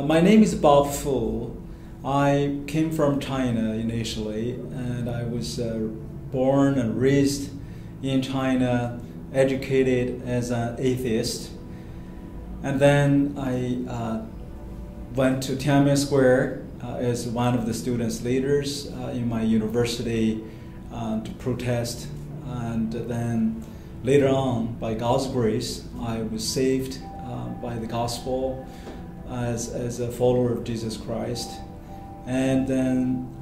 My name is Bob Fu. I came from China initially, and I was born and raised in China, educated as an atheist. And then I went to Tiananmen Square as one of the students' leaders in my university to protest. And then later on, by God's grace, I was saved by the gospel as a follower of Jesus Christ. And then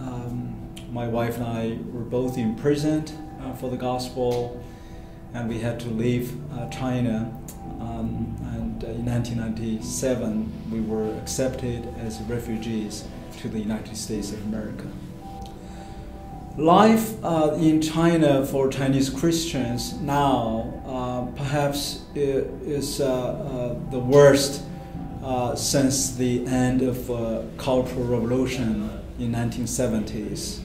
my wife and I were both imprisoned for the gospel, and we had to leave China. And in 1997, we were accepted as refugees to the United States of America. Life in China for Chinese Christians now perhaps is the worst since the end of Cultural Revolution in 1970s.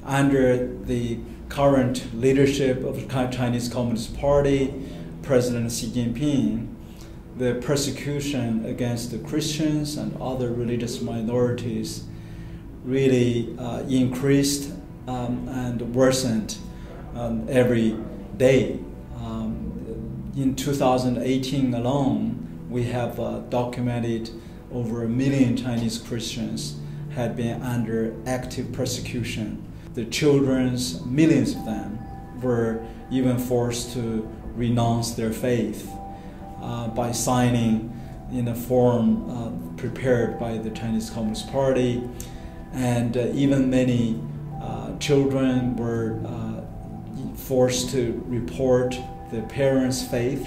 Under the current leadership of the Chinese Communist Party, President Xi Jinping, the persecution against the Christians and other religious minorities really increased and worsened every day. In 2018 alone, we have documented over 1 million Chinese Christians had been under active persecution. The children's, millions of them, were even forced to renounce their faith by signing in a form prepared by the Chinese Communist Party. And even many children were forced to report their parents' faith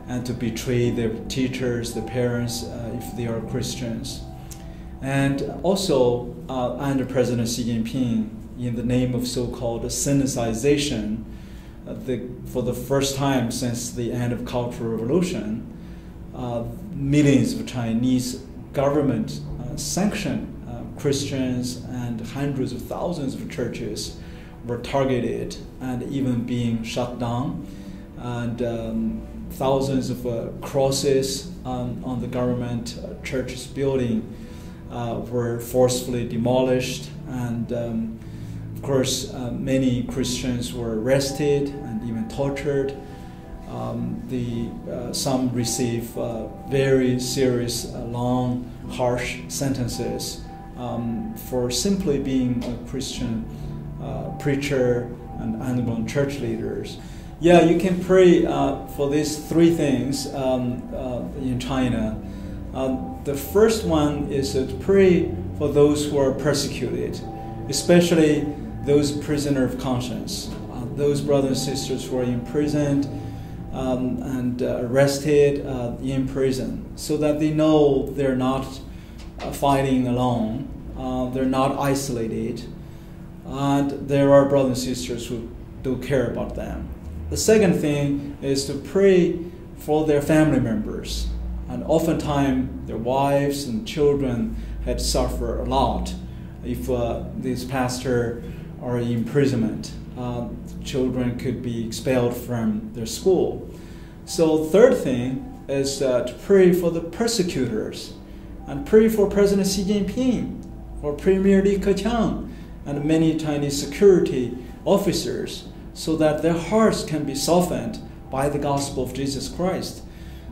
and to betray their teachers, the parents, if they are Christians. And also, under President Xi Jinping, in the name of so-called Sinicization, for the first time since the end of Cultural Revolution, millions of Chinese government sanctioned Christians, and hundreds of thousands of churches were targeted and even being shut down. And thousands of crosses on the government churches building were forcefully demolished, and of course many Christians were arrested and even tortured. Some receive very serious, long, harsh sentences for simply being a Christian preacher and underground church leaders. Yeah, you can pray for these three things in China. The first one is to pray for those who are persecuted, especially those prisoners of conscience, those brothers and sisters who are imprisoned and arrested in prison, so that they know they're not fighting alone, they're not isolated, and there are brothers and sisters who do care about them. The second thing is to pray for their family members. And oftentimes their wives and children had suffered a lot if these pastors are in imprisonment. Children could be expelled from their school. So the third thing is to pray for the persecutors, and pray for President Xi Jinping, for Premier Li Keqiang, and many Chinese security officers, so that their hearts can be softened by the gospel of Jesus Christ,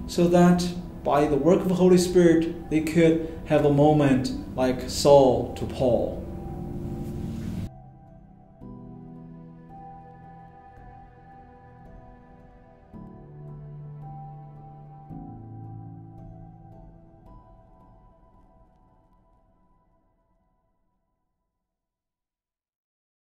so that by the work of the Holy Spirit, they could have a moment like Saul to Paul.